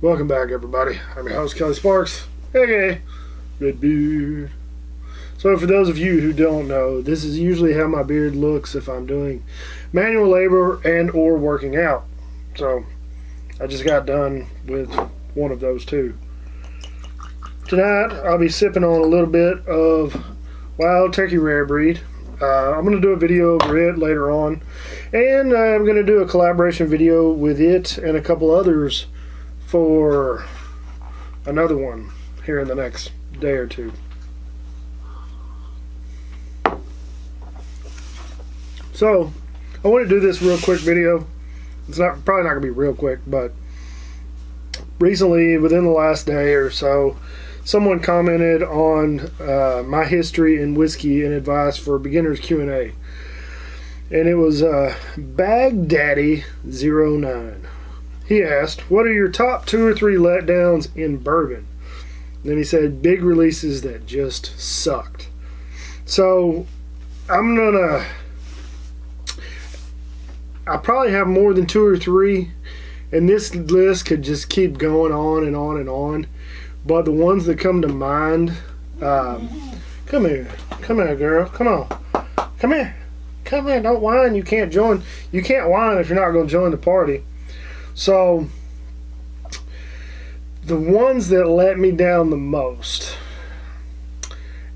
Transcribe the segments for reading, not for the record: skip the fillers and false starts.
Welcome back, everybody. I'm your host, Kelly Sparks, aka Red Beard. So for those of you who don't know, this is usually how my beard looks if I'm doing manual labor and or working out. So I just got done with one of those two. Tonight I'll be sipping on a little bit of Wild Turkey Rare Breed. I'm going to do a video over it later on, and I'm going to do a collaboration video with it and a couple others for another one here in the next day or two. So I want to do this real quick video. It's probably not going to be real quick, but recently, within the last day or so, someone commented on my history in whiskey and advice for beginners Q&A, and it was Baghdaddy09. He asked, what are your top 2 or 3 letdowns in bourbon? Then he said, big releases that just sucked. So I probably have more than 2 or 3, and this list could just keep going on and on and on. But the ones that come to mind, come here, girl, come on, come here, don't whine. You can't whine if you're not going to join the party. So the ones that let me down the most,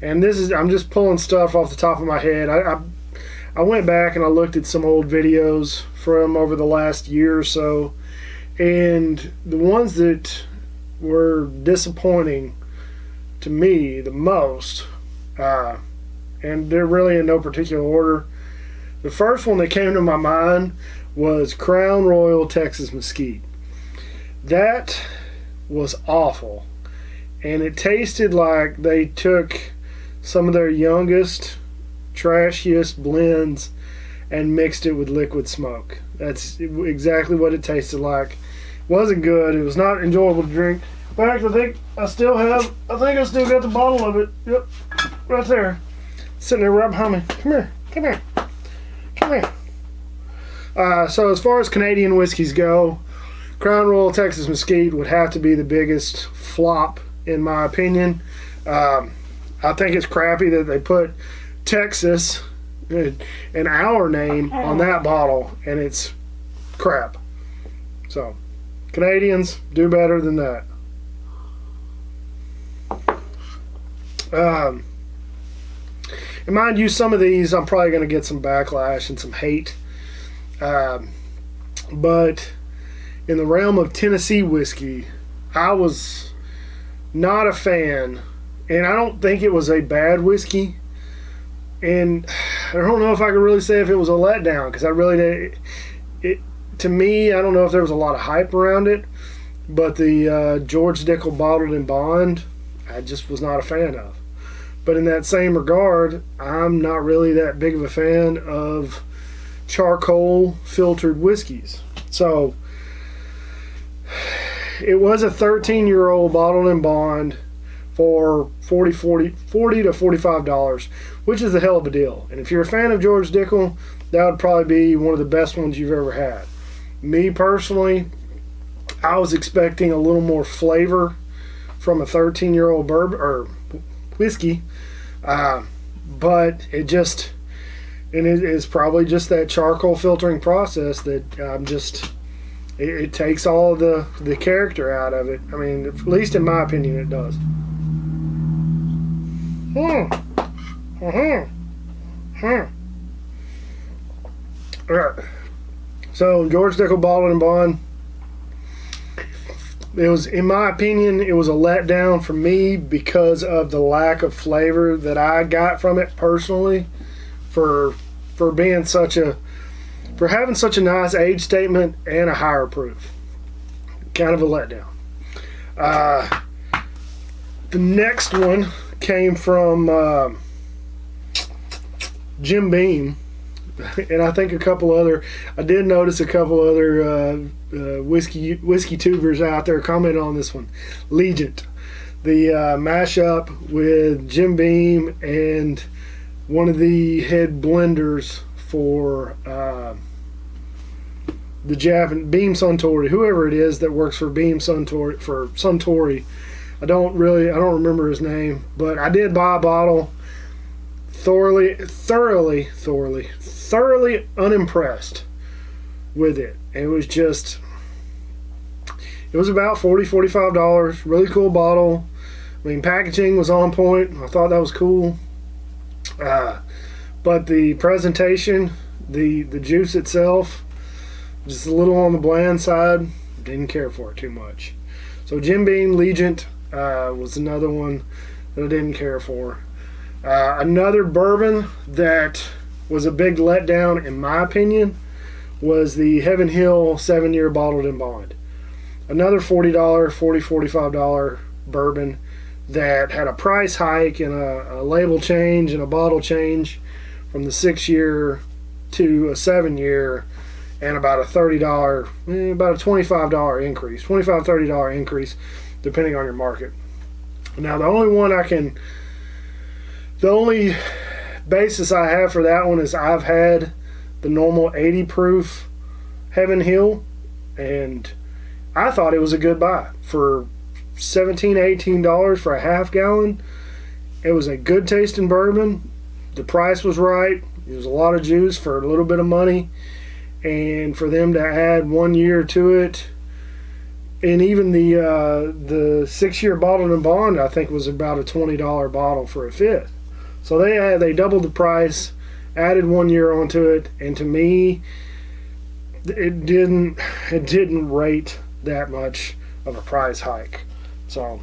and I'm just pulling stuff off the top of my head. I went back and I looked at some old videos from over the last year or so, and the ones that were disappointing to me the most, and they're really in no particular order. The first one that came to my mind was Crown Royal Texas Mesquite. That was awful, and it tasted like they took some of their youngest, trashiest blends and mixed it with liquid smoke. That's exactly what it tasted like. It wasn't good. It was not enjoyable to drink. In fact, I think I still got the bottle of it. Yep, right there, sitting there right behind me. Come here. So as far as Canadian whiskeys go, Crown Royal Texas Mesquite would have to be the biggest flop in my opinion. I think it's crappy that they put Texas and our name on that bottle, and it's crap. So Canadians, do better than that. And mind you, some of these I'm probably going to get some backlash and some hate. But in the realm of Tennessee whiskey, I was not a fan, and I don't think it was a bad whiskey. And I don't know if I could really say if it was a letdown, because to me, I don't know if there was a lot of hype around it. But the George Dickel Bottled in Bond, I just was not a fan of. But in that same regard, I'm not really that big of a fan of charcoal filtered whiskeys. So it was a 13-year-old bottled in bond for $40 to $45, which is a hell of a deal. And if you're a fan of George Dickel, that would probably be one of the best ones you've ever had. Me personally, I was expecting a little more flavor from a 13-year-old bourbon or whiskey, but it is probably just that charcoal filtering process that it takes all the character out of it. I mean, at least in my opinion, it does. All right. So George Dickel Bottled in Bond, it was, in my opinion, it was a letdown for me because of the lack of flavor that I got from it personally, for having such a nice age statement and a higher proof. Kind of a letdown. The next one came from Jim Beam, and I think I did notice a couple other whiskey tubers out there commented on this one. Legent, the mashup with Jim Beam and one of the head blenders for the Beam Suntory, whoever it is that works for Beam Suntory. I don't remember his name, but I did buy a bottle. Thoroughly unimpressed with it. It was about $45. Really cool bottle. I mean, packaging was on point. I thought that was cool. But the presentation, the juice itself, just a little on the bland side. Didn't care for it too much. So Jim Beam Legent was another one that I didn't care for. Another bourbon that was a big letdown, in my opinion, was the Heaven Hill 7-year bottled in bond. Another $45 bourbon that had a price hike and a label change and a bottle change from the 6-year to a 7-year, and about a $25 increase, $25-$30 increase, depending on your market. Now, the only basis I have for that one is I've had the normal 80 proof Heaven Hill, and I thought it was a good buy for $17-$18 for a half gallon. It was a good tasting bourbon. The price was right. It was a lot of juice for a little bit of money, and for them to add 1 year to it, and even the 6-year bottled in bond, I think, was about a $20 bottle for a fifth. So they doubled the price, added 1 year onto it, and to me, it didn't rate that much of a price hike. So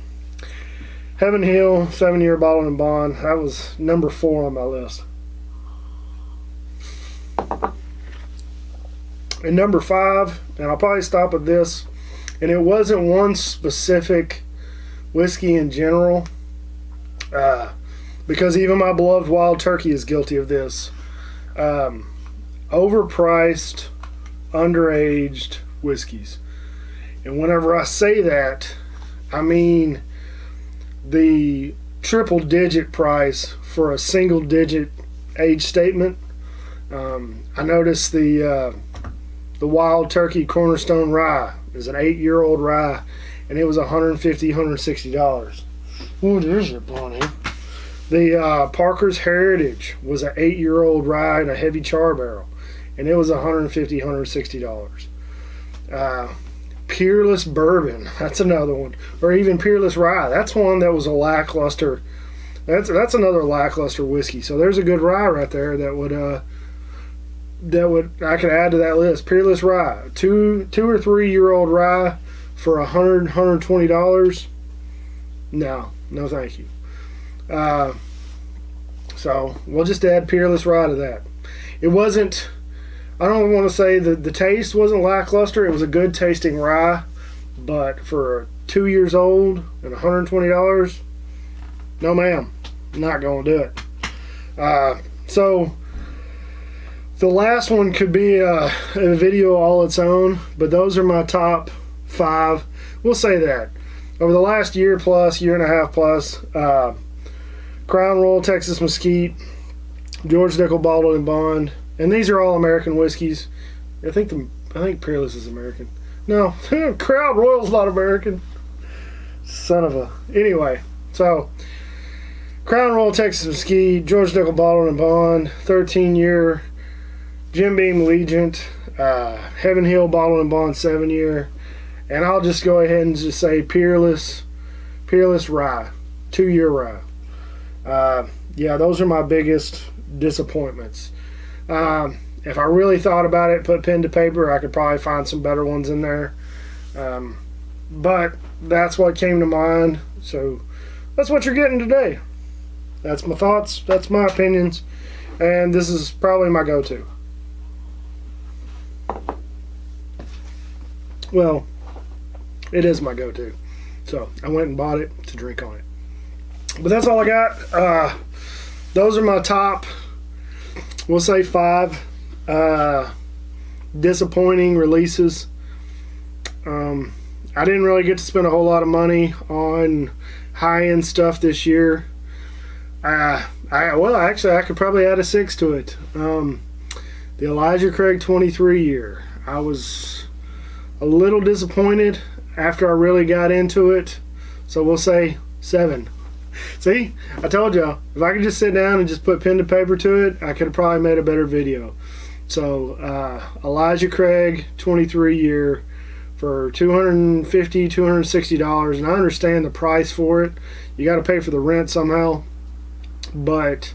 Heaven Hill 7-year bottled in bond, that was number 4 on my list. And number 5, and I'll probably stop at this, and it wasn't one specific whiskey in general, because even my beloved Wild Turkey is guilty of this. Overpriced, underaged whiskeys. And whenever I say that, I mean the triple-digit price for a single-digit age statement. I noticed the Wild Turkey Cornerstone Rye is an 8-year-old rye, and it was $150-$160. Oh, there's your bunny. The Parker's Heritage was an 8-year-old rye in a heavy char barrel, and it was $150-$160. Peerless Bourbon, that's another one. Or even Peerless Rye, that's one that was a lackluster. That's another lackluster whiskey. So there's a good rye right there that would I could add to that list. Peerless Rye, 2 or 3 year old rye for $120. No thank you. So we'll just add Peerless Rye to that. It wasn't, I don't want to say that the taste wasn't lackluster. It was a good tasting rye, but for 2 years old and $120, no ma'am, not going to do it. So the last one could be a video all its own, but those are my top 5. We'll say that. Over the last year and a half plus, Crown Royal Texas Mesquite, George Dickel bottled in bond, and these are all American whiskeys. I think Peerless is American. No, Crown Royal's not American. Son of a. Anyway, so Crown Royal Texas Mesquite, George Dickel bottled in bond, 13-year. Jim Beam Legent, Heaven Hill bottled in bond, 7-year. And I'll just go ahead and just say Peerless Rye, 2-year rye. Yeah, those are my biggest disappointments. If I really thought about it, put pen to paper, I could probably find some better ones in there. But that's what came to mind. So that's what you're getting today. That's my thoughts. That's my opinions. And this is probably my go-to. Well, it is my go-to. So I went and bought it to drink on it. But that's all I got. Those are my top, we'll say 5 disappointing releases. I didn't really get to spend a whole lot of money on high-end stuff this year. Actually, I could probably add a 6 to it. The Elijah Craig 23 year. I was a little disappointed after I really got into it. So we'll say 7. See, I told y'all, if I could just sit down and just put pen to paper to it, I could have probably made a better video. So Elijah Craig 23 year for $250, $260, and I understand the price for it. You got to pay for the rent somehow, but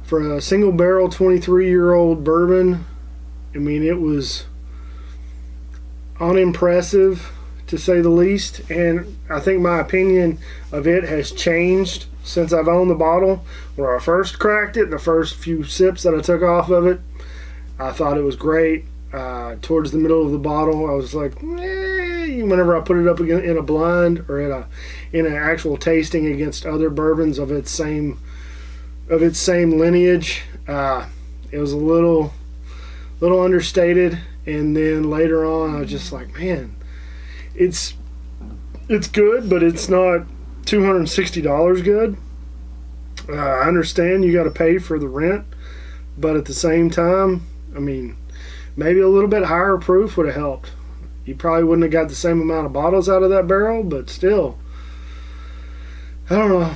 for a single barrel 23-year-old bourbon, I mean, it was unimpressive to say the least, and I think my opinion of it has changed since I've owned the bottle. When I first cracked it, the first few sips that I took off of it, I thought it was great. Towards the middle of the bottle, I was like, whenever I put it up in a blind or in an actual tasting against other bourbons of its same lineage, it was a little understated. And then later on, I was just like, man, it's good, but it's not $260 good. I understand you got to pay for the rent, but at the same time, I mean, maybe a little bit higher proof would have helped. You probably wouldn't have got the same amount of bottles out of that barrel, but still, I don't know.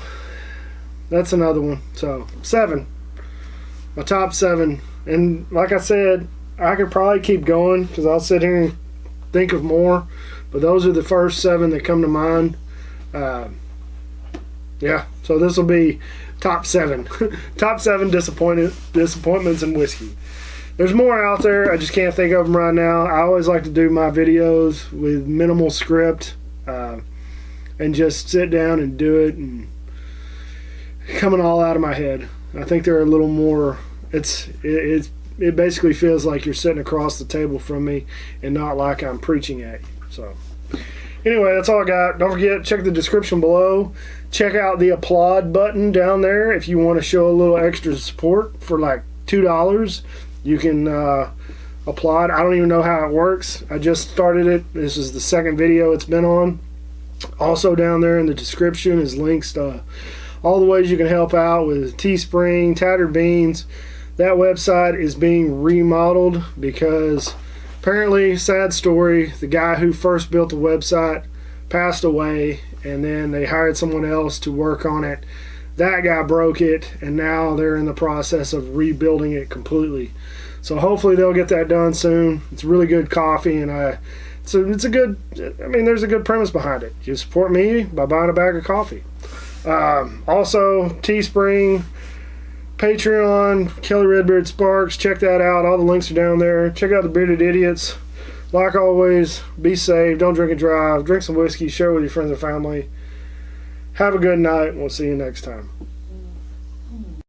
That's another one. So 7, my top 7, and like I said, I could probably keep going because I'll sit here and think of more, but those are the first 7 that come to mind. Yeah, so this will be top 7. Top 7 disappointments in whiskey. There's more out there. I just can't think of them right now. I always like to do my videos with minimal script and just sit down and do it and coming all out of my head. I think they're a little more. It basically feels like you're sitting across the table from me and not like I'm preaching at you. So anyway, that's all I got. Don't forget, check the description below. Check out the applaud button down there if you want to show a little extra support for like $2. You can applaud. I don't even know how it works. I just started it. This is the second video it's been on. Also down there in the description is links to all the ways you can help out with Teespring, Tattered Beans. That website is being remodeled because apparently, sad story, the guy who first built the website passed away, and then they hired someone else to work on it. That guy broke it, and now they're in the process of rebuilding it completely. So hopefully they'll get that done soon. It's really good coffee, and it's a good. I mean, there's a good premise behind it. You support me by buying a bag of coffee. Also, Teespring, Patreon, Kelly Redbeard Sparks. Check that out. All the links are down there. Check out the Bearded Idiots. Like always, be safe. Don't drink and drive. Drink some whiskey. Share with your friends and family. Have a good night, and we'll see you next time.